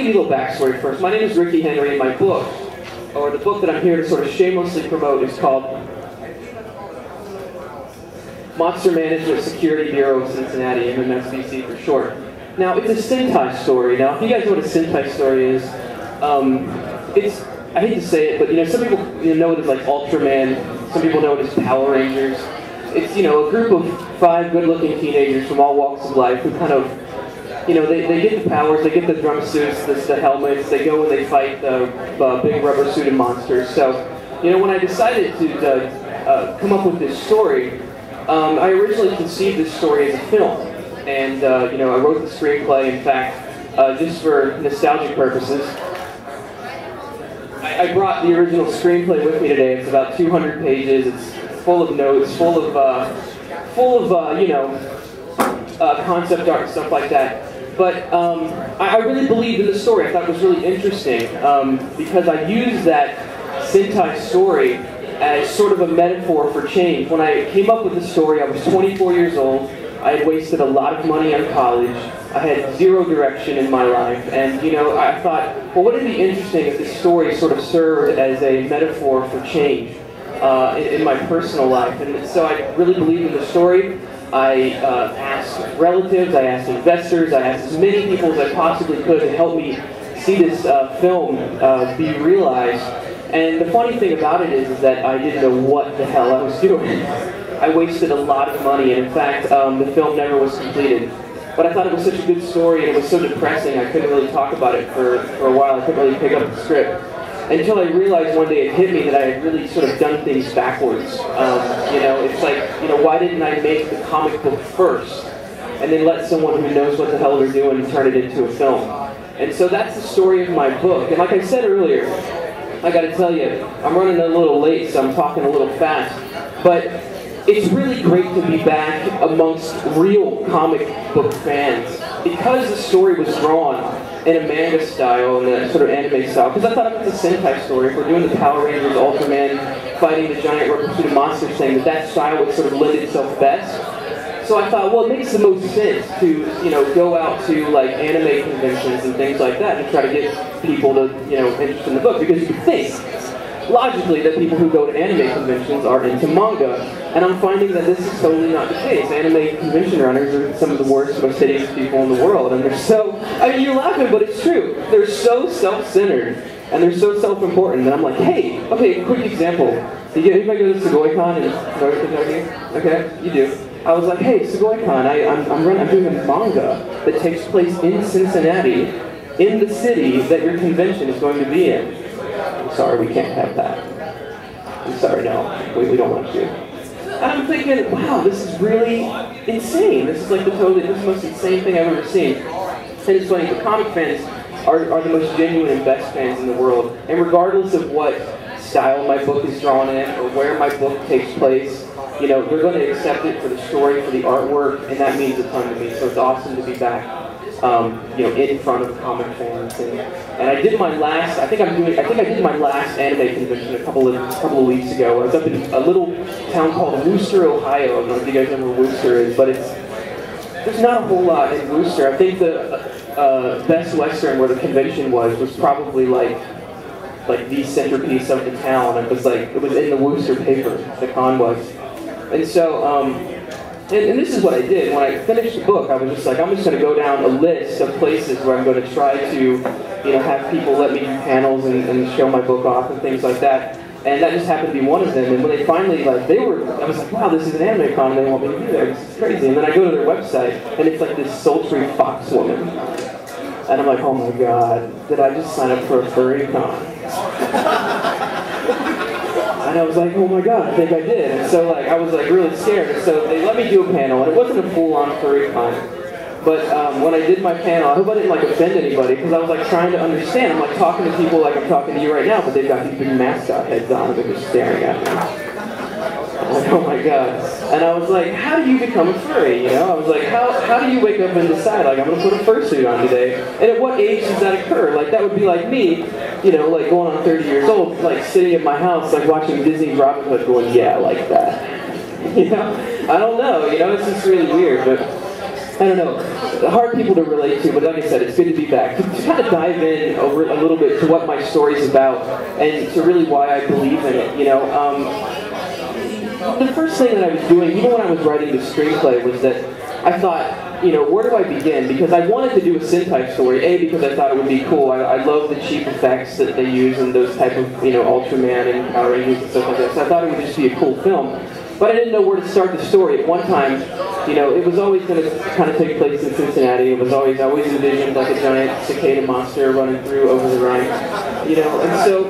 give you a little backstory first. My name is Ricky Henry, and my book, or the book that I'm here to sort of shamelessly promote, is called Monster Management Security Bureau of Cincinnati, MMSBC for short. Now, it's a Sentai story. Now, if you guys know what a Sentai story is, I hate to say it, but some people know it as like Ultraman, some people know it as Power Rangers. It's a group of 5 good-looking teenagers from all walks of life who kind of, they get the powers, they get the drum suits, the helmets, they go and they fight the big rubber-suited monsters. So, when I decided to come up with this story, I originally conceived this story as a film. And, I wrote the screenplay, in fact, just for nostalgic purposes. I brought the original screenplay with me today. It's about 200 pages. It's full of notes, full of concept art and stuff like that. But I really believed in the story. I thought it was really interesting because I used that Sentai story as sort of a metaphor for change. When I came up with the story, I was 24 years old. I had wasted a lot of money on college. I had 0 direction in my life. And, I thought, well, wouldn't it be interesting if this story sort of served as a metaphor for change in my personal life? And so I really believed in the story. I asked relatives, I asked investors, I asked as many people as I possibly could to help me see this film be realized. And the funny thing about it is that I didn't know what the hell I was doing. I wasted a lot of money, and in fact, the film never was completed. But I thought it was such a good story, and it was so depressing, I couldn't really talk about it for a while. I couldn't really pick up the script. Until I realized one day it hit me that I had really sort of done things backwards. It's like, why didn't I make the comic book first, and then let someone who knows what the hell they're doing turn it into a film? And so that's the story of my book. And like I said earlier, I gotta tell you, I'm running a little late, so I'm talking a little fast. But it's really great to be back amongst real comic book fans because the story was drawn in a manga style and a sort of anime style. Because I thought if it's a Sentai story, if we're doing the Power Rangers, Ultraman, fighting the giant rubber-suited monsters thing, that style would sort of lend itself best. So I thought, well, it makes the most sense to, go out to like anime conventions and things like that and try to get people to, interested in the book. Because you can think, logically, that people who go to anime conventions are into manga. And I'm finding that this is totally not the case. Anime convention runners are some of the worst, most hideous people in the world. And they're so, you're laughing, but it's true. They're so self-centered, and they're so self-important that I'm like, hey, okay, quick example. Anybody go to Schoettle in Northern Kentucky? Okay, you do. I was like, hey, Schoettle, I'm doing a manga that takes place in Cincinnati, in the city that your convention is going to be in. I'm sorry, we can't have that. I'm sorry, no, we don't want to. And I'm thinking, wow, this is really insane. This is like this is the most insane thing I've ever seen. And it's funny, the comic fans are the most genuine and best fans in the world. And regardless of what style my book is drawn in or where my book takes place, they're going to accept it for the story, for the artwork, and that means a ton to me. So it's awesome to be back. In front of comic fans, and I did my last. I think I did my last anime convention a couple of weeks ago. I was up in a little town called Wooster, Ohio. I don't know if you guys know where Wooster is, but there's not a whole lot in Wooster. I think the Best Western, where the convention was probably like the centerpiece of the town. It was in the Wooster paper. The con was, and so. And this is what I did. When I finished the book, I was just like, I'm just going to go down a list of places where I'm going to try to, have people let me do panels and show my book off and things like that. And that just happened to be one of them. And when they finally, I was like, wow, this is an anime con, they want me to be there. This is crazy. And then I go to their website, and it's like this sultry fox woman. And I'm like, oh my god, did I just sign up for a furry con? And I was like, oh my god, I think I did. And so I was really scared. And so they let me do a panel, and it wasn't a full-on furry con. But when I did my panel, I hope I didn't offend anybody, because I was trying to understand. I'm talking to people like I'm talking to you right now, but they've got these big mascot heads on, and they're just staring at me. I'm like, oh my god. And I was like, how do you become a furry? I was like, how do you wake up and decide, I'm going to put a fursuit on today? And at what age does that occur? That would be like me, going on 30 years old, sitting at my house, watching Disney's Robin Hood going, yeah, like that. I don't know, it's just really weird, but I don't know, hard people to relate to, but like I said, it's good to be back. To kind of dive in over a little bit to what my story's about, and to really why I believe in it, you know. The first thing that I was doing, even when I was writing the screenplay, was that I thought, you know, where do I begin? Because I wanted to do a Sentai story, A, because I thought it would be cool. I love the cheap effects that they use in those type of, you know, Ultraman and Power Rangers and stuff like that, so I thought it would just be a cool film. But I didn't know where to start the story. At one time, you know, it was always going to kind of take place in Cincinnati. I always envisioned like a giant cicada monster running through over the Rhine, you know, and so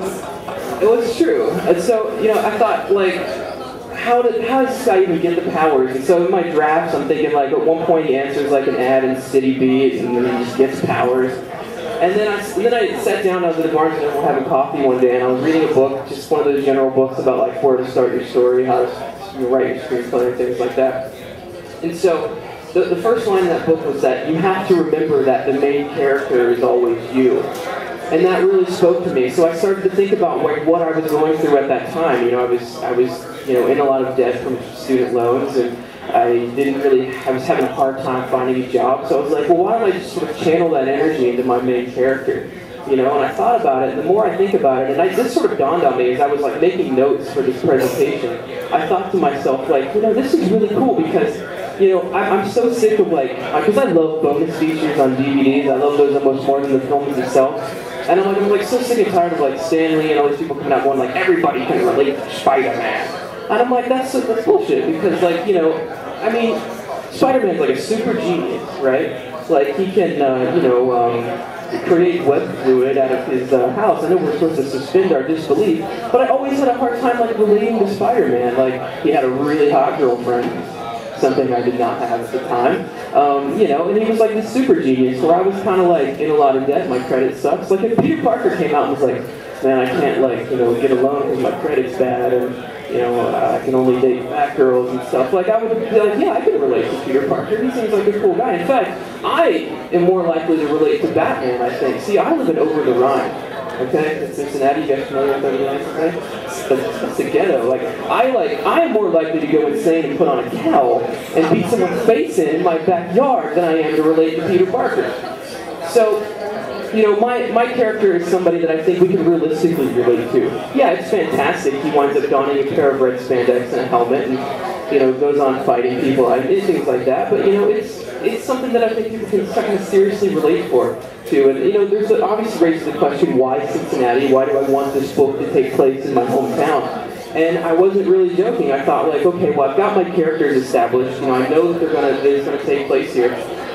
it was true. And so, you know, I thought, like, how does this guy even get the powers? And so in my drafts, I'm thinking, like, at one point he answers like an ad in City Beat, and then he just gets powers. And then I sat down, I was at the Barnes & Noble having coffee one day, and I was reading a book, just one of those general books about like where to start your story, how to write your screenplay, and things like that. And so the first line in that book was that you have to remember that the main character is always you. And that really spoke to me. So I started to think about like what I was going through at that time. You know, I was you know, in a lot of debt from student loans, and I was having a hard time finding a job. So I was like, well, why don't I just sort of channel that energy into my main character? You know, and I thought about it, and the more I think about it, and this sort of dawned on me as I was like making notes for this presentation, I thought to myself, like, you know, this is really cool because, you know, I'm so sick of like, because I love bonus features on DVDs, I love those almost more than the films itself, and I'm like so sick and tired of like Stan Lee and all these people coming out going like, everybody can relate to Spider-Man. And I'm like, that's bullshit, because like, you know, I mean, Spider-Man's like a super genius, right? Like he can, you know, create web fluid out of his house. I know we're supposed to suspend our disbelief, but I always had a hard time like relating to Spider-Man. Like he had a really hot girlfriend, something I did not have at the time. You know, and he was like this super genius where I was kind of like in a lot of debt. My credit sucks. Like if Peter Parker came out and was like, man, I can't like, you know, get a loan because my credit's bad, and you know, I can only date fat girls and stuff. Like, I would be like, yeah, I can relate to Peter Parker. He seems like a cool guy. In fact, I am more likely to relate to Batman, I think. See, I live in Over the Rhine, okay? In Cincinnati, you guys familiar with Over the Rhine, okay? That's the ghetto. Like, I am more likely to go insane and put on a cowl and beat someone's face in my backyard than I am to relate to Peter Parker. So, you know, my character is somebody that I think we can realistically relate to. Yeah, it's fantastic. He winds up donning a pair of red spandex and a helmet, and you know, goes on fighting people and things like that. But you know, it's something that I think people can kind of seriously relate to. And you know, there's obviously raises the question: why Cincinnati? Why do I want this book to take place in my hometown? And I wasn't really joking. I thought like, okay, well, I've got my characters established. You know, I know that it's gonna take place here.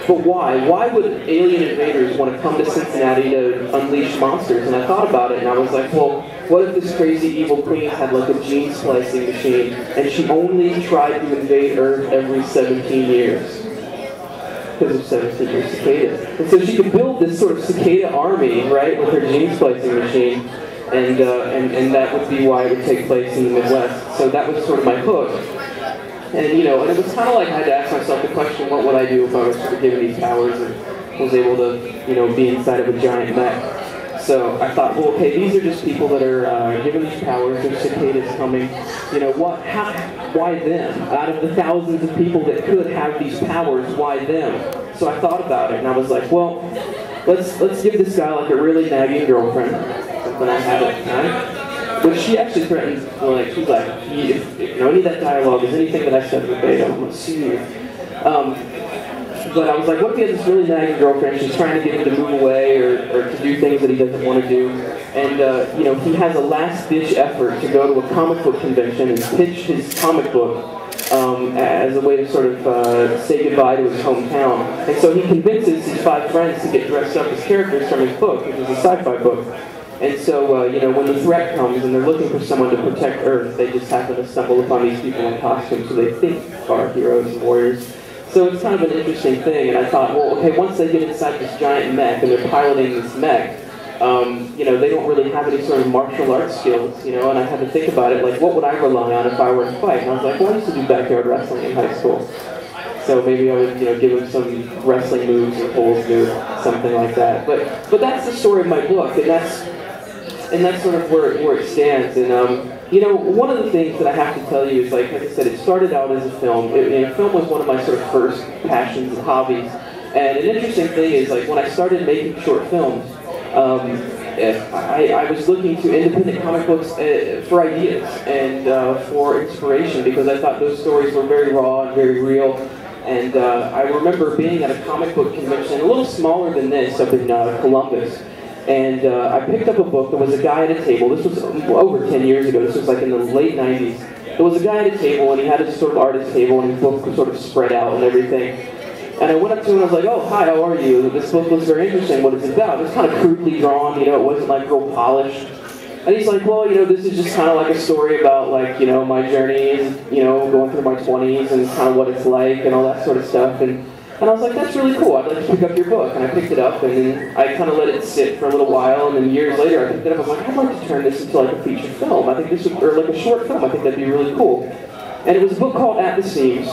But why? Why would alien invaders want to come to Cincinnati to unleash monsters? And I thought about it, and I was like, well, what if this crazy evil queen had like a gene splicing machine, and she only tried to invade Earth every 17 years? Because of 17 year cicadas. And so she could build this sort of cicada army, right, with her gene splicing machine, and that would be why it would take place in the Midwest. So that was sort of my hook. And, you know, and it was kind of like I had to ask myself the question, what would I do if I was sort of given these powers and was able to, you know, be inside of a giant mech? So I thought, well, okay, these are just people that are given these powers, there's cicadas coming. You know, why them? Out of the thousands of people that could have these powers, why them? So I thought about it, and I was like, well, let's give this guy like a really nagging girlfriend, something I had at the time. But she actually threatened, like, she's like, if you know, any of that dialogue is anything that I said verbatim, I'm going to sue you. But I was like, what if he has this really nagging girlfriend, she's trying to get him to move away or to do things that he doesn't want to do. And, you know, he has a last-ditch effort to go to a comic book convention and pitch his comic book as a way to sort of say goodbye to his hometown. And so he convinces his 5 friends to get dressed up as characters from his book, which is a sci-fi book. And so, you know, when the threat comes and they're looking for someone to protect Earth, they just happen to stumble upon these people in costumes who they think are heroes and warriors. So it's kind of an interesting thing, and I thought, well, okay, once they get inside this giant mech and they're piloting this mech, you know, they don't really have any sort of martial arts skills, you know, and I had to think about it, like, what would I rely on if I were to fight? And I was like, well, I used to do backyard wrestling in high school. So maybe I would, you know, give him some wrestling moves or holds or something like that. But that's the story of my book, and that's and that's sort of where it stands. And you know, one of the things that I have to tell you is, like I said, it started out as a film. Film was one of my sort of first passions and hobbies. And an interesting thing is, like, when I started making short films, I was looking to independent comic books for ideas and for inspiration, because I thought those stories were very raw and very real. And I remember being at a comic book convention, a little smaller than this, up in Columbus. And I picked up a book. There was a guy at a table. This was over 10 years ago. This was like in the late 90s. There was a guy at a table, and he had his sort of artist table, and his book was sort of spread out and everything. And I went up to him and I was like, "Oh, hi, how are you? This book looks very interesting. What is it about?" It was kind of crudely drawn, you know, it wasn't like real polished. And he's like, "Well, you know, this is just kind of like a story about, like, you know, my journey, you know, going through my 20s and kind of what it's like and all that sort of stuff." And I was like, "That's really cool. I'd like to pick up your book." And I picked it up, and then I kind of let it sit for a little while, and then years later I picked it up. I was like, "I'd like to turn this into like a feature film. I think this would, or like a short film. I think that'd be really cool." And it was a book called At the Seams.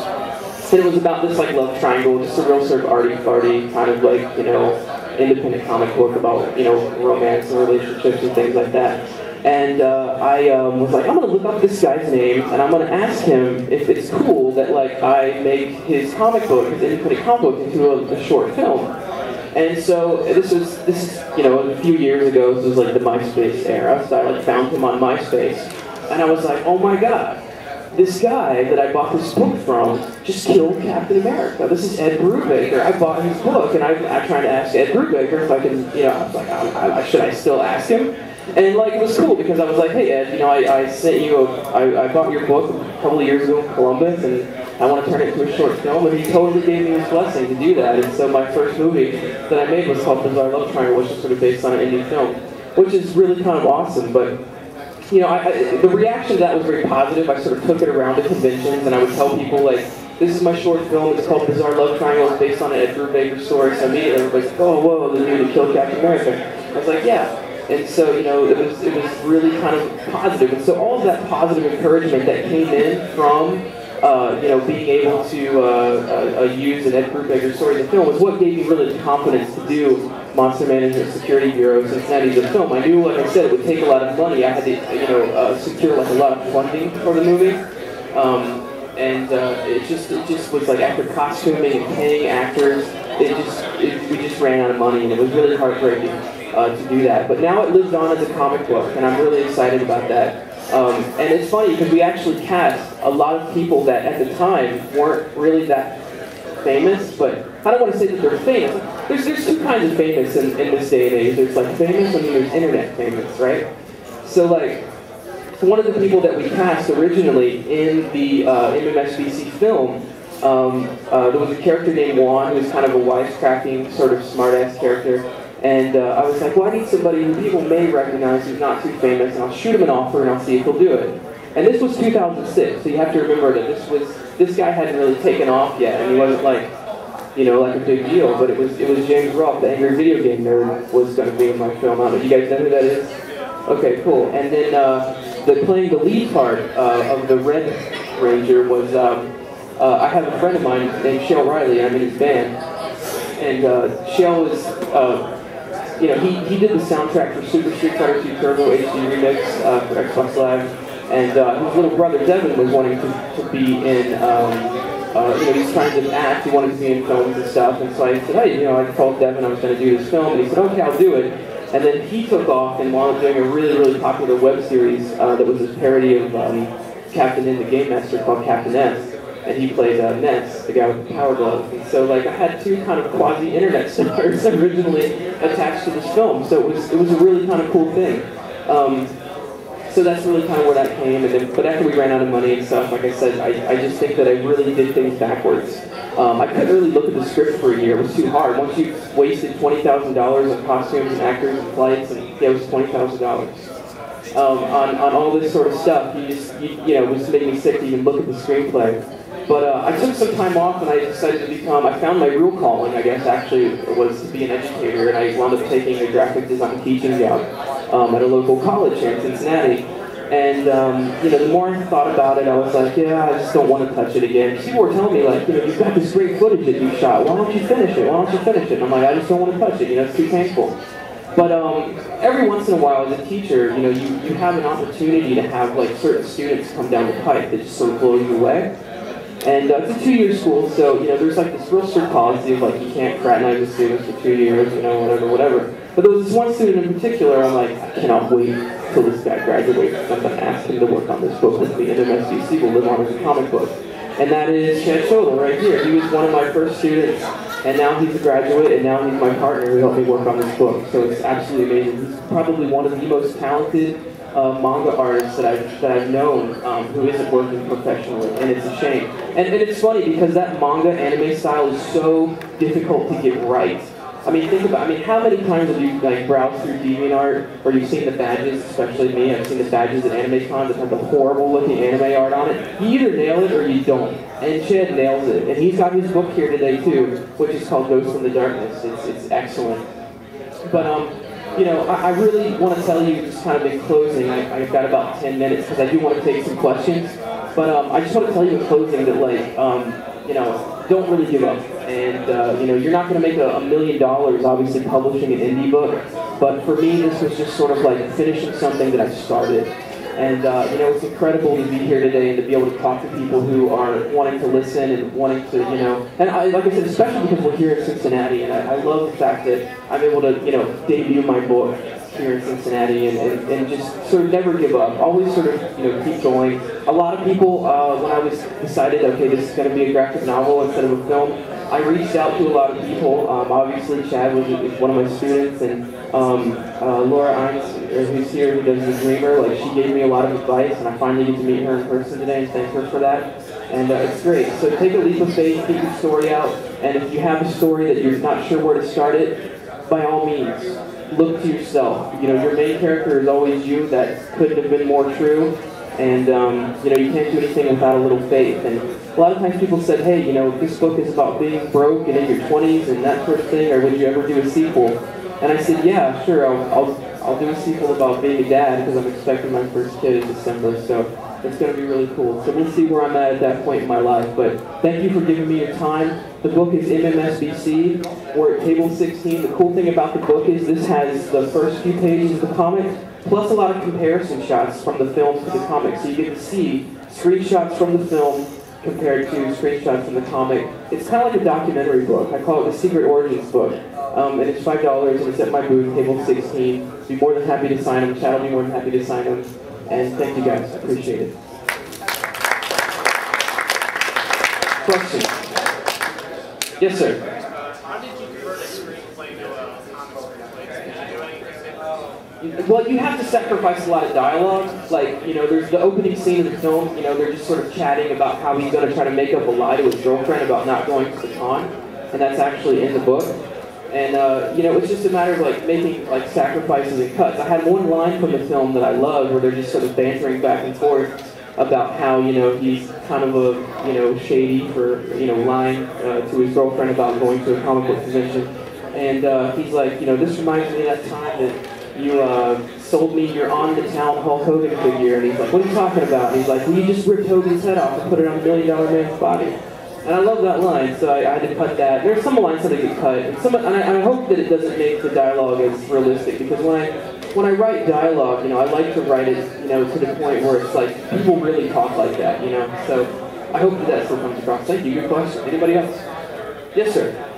And it was about this like love triangle, just a real sort of arty-farty kind of like, you know, independent comic book about, you know, romance and relationships and things like that. And I was like, I'm going to look up this guy's name, and I'm going to ask him if it's cool that, like, I make his comic book, his independent comic book, into a short film. And so this is, you know, a few years ago. This was like the MySpace era. So I like found him on MySpace, and I was like, oh my god. This guy that I bought this book from just killed Captain America. This is Ed Brubaker. I bought his book, and I'm trying to ask Ed Brubaker if I can, you know, I was like, should I still ask him? And like, it was cool because I was like, hey Ed, you know, I sent you, I bought your book a couple of years ago in Columbus, and I want to turn it into a short film, and he totally gave me his blessing to do that. And so my first movie that I made was called Bizarre Love Triangle, which is sort of based on an indie film, which is really kind of awesome. But you know, the reaction to that was very positive. I sort of took it around to conventions, and I would tell people, like, this is my short film, it's called Bizarre Love Triangle, it's based on an Ed Brubaker story. So immediately everybody's like, oh, whoa, the dude who killed Captain America. I was like, yeah. And so, you know, it was really kind of positive. And so all of that positive encouragement that came in from, you know, being able to use an Ed Brubaker story in the film was what gave me really the confidence to do Monster Management Security Bureau Cincinnati, the film. I knew, like I said, it would take a lot of money. I had to, you know, secure like a lot of funding for the movie, and it just was like, after costuming and paying actors, we just ran out of money, and it was really heartbreaking to do that. But now it lives on as a comic book, and I'm really excited about that. And it's funny because we actually cast a lot of people that at the time weren't really that famous, but I don't want to say that they're famous. There's two kinds of famous in this day and age. There's like famous, and then there's internet famous, right? So like, one of the people that we cast originally in the MMSBC film, there was a character named Juan, who was kind of a wisecracking, sort of smart-ass character. And I was like, well, I need somebody who people may recognize who's not too famous, and I'll shoot him an offer and I'll see if he'll do it. And this was 2006, so you have to remember that this guy hadn't really taken off yet, and he wasn't like, you know, like a big deal. But it was James Rolfe, the angry video game nerd, was going to be in my film. I don't know, you guys know who that is? Okay, cool. And then playing the lead part of the Red Ranger was I have a friend of mine named Shell Riley, and I'm in his band. And Shell was, you know, he did the soundtrack for Super Street Fighter 2 Turbo HD Remix for Xbox Live. And his little brother Devin was wanting to be in, you know, he was trying to act, he wanted to be in films and stuff. And so I said, hey, you know, I called Devin, I was going to do this film. And he said, okay, I'll do it. And then he took off and wound up doing a really, really popular web series that was a parody of Captain N, the Game Master, called Captain S. And he played Ness, the guy with the power glove. And so, like, I had two kind of quasi-internet stars originally attached to this film. So it was a really kind of cool thing. So that's really kind of where that came. And then, but after we ran out of money and stuff, like I said, I just think that I really did things backwards. I couldn't really look at the script for a year. It was too hard. Once you've wasted $20,000 on costumes and actors and flights, and yeah, it was $20,000 on all this sort of stuff, you know, it just made me sick to even look at the screenplay. But I took some time off, and I decided to I found my real calling, I guess, actually, was to be an educator, and I wound up taking a graphic design teaching job at a local college here in Cincinnati. And, you know, the more I thought about it, I was like, yeah, I just don't want to touch it again. People were telling me, like, you know, you've got this great footage that you shot, why don't you finish it, why don't you finish it? And I'm like, I just don't want to touch it, you know, it's too painful. But every once in a while, as a teacher, you know, you have an opportunity to have like certain students come down the pipe that just sort of blows you away. And it's a 2-year school, so you know, there's like this real strict policy of like you can't fraternize with students for 2 years, you know, whatever. But there was this one student in particular. I'm like, I cannot wait till this guy graduates. I'm going to ask him to work on this book with me. MMSBC will live on as a comic book. And that is Schoettle right here. He was one of my first students, and now he's a graduate, and now he's my partner who helped me work on this book. So it's absolutely amazing. He's probably one of the most talented manga artists that I've known who isn't working professionally, and it's a shame. And it's funny because that manga anime style is so difficult to get right. I mean, think about, how many times have you like browsed through DeviantArt, or you've seen the badges, especially me, I've seen the badges at anime cons that have the horrible looking anime art on it. You either nail it or you don't. And Chad nails it. And he's got his book here today too, which is called Ghosts in the Darkness. It's excellent. But you know, I really want to tell you, just kind of in closing, I've got about 10 minutes because I do want to take some questions. But I just want to tell you in closing that, like, you know, don't really give up. And, you know, you're not going to make $1 million, obviously, publishing an indie book. But for me, this was just sort of like finishing something that I started. And, you know, it's incredible to be here today and to be able to talk to people who are wanting to listen and wanting to, you know, and like I said, especially because we're here in Cincinnati, and I love the fact that I'm able to, you know, debut my book here in Cincinnati and just sort of never give up. Always sort of, you know, keep going. A lot of people, when I was decided, okay, this is going to be a graphic novel instead of a film, I reached out to a lot of people. Obviously, Chad was one of my students, and Laura Ines, who's here, who does The Dreamer, like, she gave me a lot of advice, and I finally get to meet her in person today, and thank her for that. And it's great. So take a leap of faith, get your story out, and if you have a story that you're not sure where to start it, by all means, look to yourself. You know, your main character is always you. That couldn't have been more true. And, you know, you can't do anything without a little faith. And a lot of times people said, hey, you know, this book is about being broke and in your 20s and that sort of thing, or would you ever do a sequel? And I said, yeah, sure, I'll do a sequel about being a dad because I'm expecting my first kid in December, so it's going to be really cool. So we'll see where I'm at that point in my life. But thank you for giving me your time. The book is MMSBC. We're at table 16. The cool thing about the book is this has the first few pages of the comic, plus a lot of comparison shots from the film to the comic. So you get to see screenshots from the film compared to screenshots from the comic. It's kind of like a documentary book. I call it the Secret Origins book. And it's $5, and it's at my booth, table 16. Be more than happy to sign them. Chad will be more than happy to sign them. And thank you guys. I appreciate it. Questions? Yes, sir. How did you convert a screenplay to a comic screenplay? Did you do anything? Well, you have to sacrifice a lot of dialogue. Like, you know, there's the opening scene of the film, you know, they're just sort of chatting about how he's going to try to make up a lie to his girlfriend about not going to the con. And that's actually in the book. And, you know, it's just a matter of, like, making, like, sacrifices and cuts. I had one line from the film that I loved where they're just sort of bantering back and forth about how, you know, he's kind of a, you know, shady for, you know, lying to his girlfriend about going to a comic book convention. And he's like, you know, this reminds me of that time that you sold me your on-the-town Hulk Hogan figure. And he's like, what are you talking about? And he's like, well, you just ripped Hogan's head off and put it on $1 Million Man's body. And I love that line, so I had to cut that. There's some lines that get cut, and I hope that it doesn't make the dialogue as realistic, because when I write dialogue, you know, I like to write it, you know, to the point where it's like people really talk like that, you know. So I hope that still comes across. Thank you. Good question. Anybody else? Yes, sir.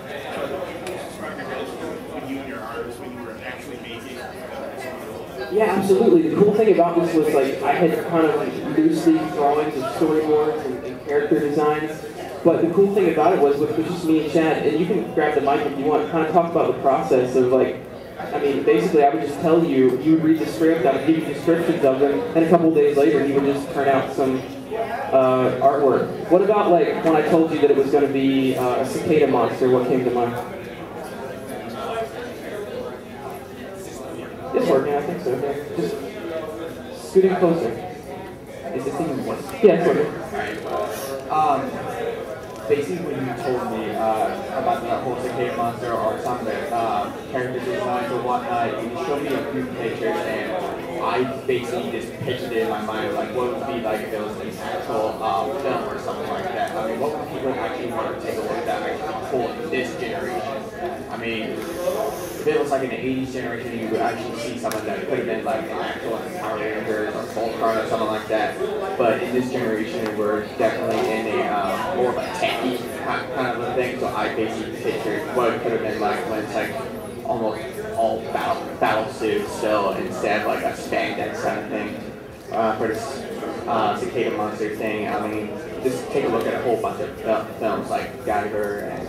Yeah, absolutely. The cool thing about this was, like, I had kind of loose leaf drawings and storyboards and character designs. But the cool thing about it was just me and Chad, and you can grab the mic if you want, kind of talk about the process of, like, I mean, basically I would just tell you, you would read the script, I would give you descriptions of them, and a couple of days later he would just turn out some artwork. What about, like, when I told you that it was going to be a cicada monster, what came to mind? It's working, I think so. Okay. Just scooting closer. Is this even working? Yeah, it's working. Basically, when you told me about the whole cicada monster or some of the character designs or whatnot, you showed me a few pictures, and I basically just pictured it in my mind, like what would be like if it was an actual film or something like that. I mean, what would people actually want to take a look at that actually cool in this generation? I mean, if it was like in the 80s generation, you would actually see someone that could have been like an actual Power Rangers or Voltron or something like that. But in this generation, we're definitely in a more of a techie kind of a thing. So I basically pictured what it could have been like when it's like almost all battle suits still instead of like a spandex kind of thing for this cicada monster thing. I mean, just take a look at a whole bunch of films like Guyver and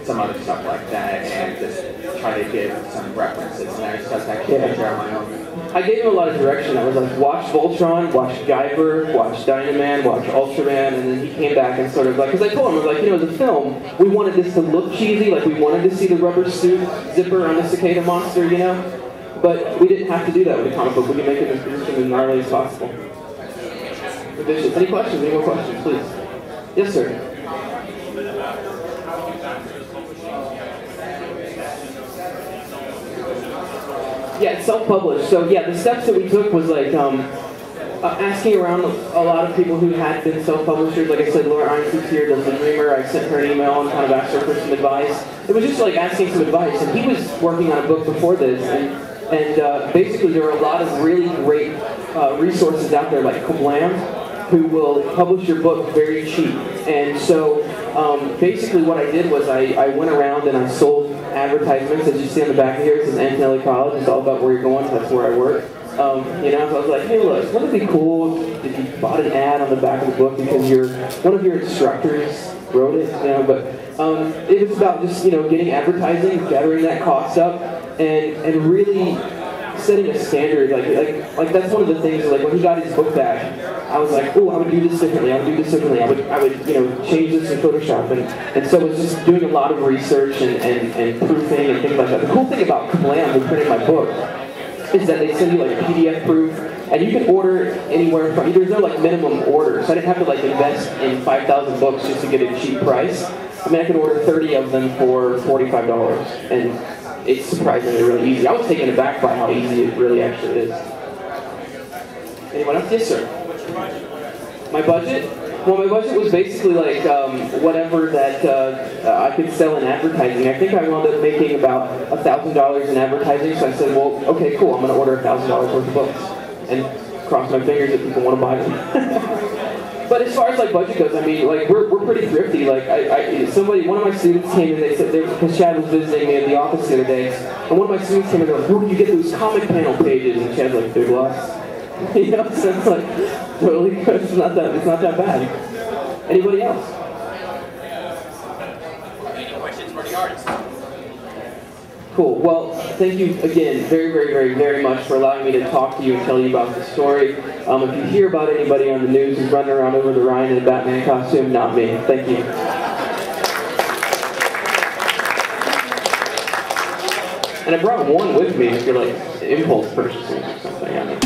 some other stuff like that, and just try to give some references. And I just actually picture on my own. I gave him a lot of direction. I was like, watch Voltron, watch Guyver, watch Dynaman, watch Ultraman, and then he came back and sort of like, because I told him, I was like, you know, as a film, we wanted this to look cheesy, like we wanted to see the rubber suit zipper on the cicada monster, you know? But we didn't have to do that with a comic book. We can make it as gnarly as possible. Vicious. Any questions? Any more questions, please? Yes, sir. Yeah, it's self-published. So yeah, the steps that we took was like asking around a lot of people who had been self-publishers. Like I said, Laura Ironwood's here, does The Dreamer. I sent her an email and kind of asked her for some advice. It was just like asking some advice. And he was working on a book before this, and basically there were a lot of really great resources out there, like Kablam, who will publish your book very cheap. And so basically what I did was I went around and I sold advertisements. As you see on the back of here, it says Antonelli College. It's all about where you're going, so that's where I work. You know, so I was like, hey look, wouldn't it be cool if you bought an ad on the back of the book because one of your instructors wrote it, you know, but it was about just, you know, getting advertising, gathering that cost up, and really setting a standard. Like that's one of the things, like when he got his book back, I was like, oh, I would do this differently, I would do this differently, I would you know, change this in Photoshop, and so it was just doing a lot of research and proofing and things like that. The cool thing about Kablam, who printed my book, is that they send you like a PDF proof, and you can order anywhere from, there's no like minimum order, so I didn't have to like invest in 5,000 books just to get a cheap price. I mean, I could order 30 of them for $45, and it's surprisingly really easy. I was taken aback by how easy it really actually is. Anyone else? Yes, sir. My budget? Well, my budget was basically like whatever that I could sell in advertising. I think I wound up making about $1,000 in advertising, so I said, well, okay, cool, I'm going to order $1,000 worth of books, and cross my fingers that people want to buy them. But as far as like budget goes, I mean, like we're pretty thrifty. Like one of my students came and they said, because Chad was visiting me in the office the other day, and one of my students came and they're like, where do you get those comic panel pages? And Chad's like, Big Lots. You know, so it's like totally good. It's not that bad. Anybody else? Any questions for the artist? Cool. Well, thank you again very, very, very, very much for allowing me to talk to you and tell you about the story. If you hear about anybody on the news who's running around over the Rhine in a Batman costume, not me. Thank you. And I brought one with me if you're like impulse purchasing or something. I mean.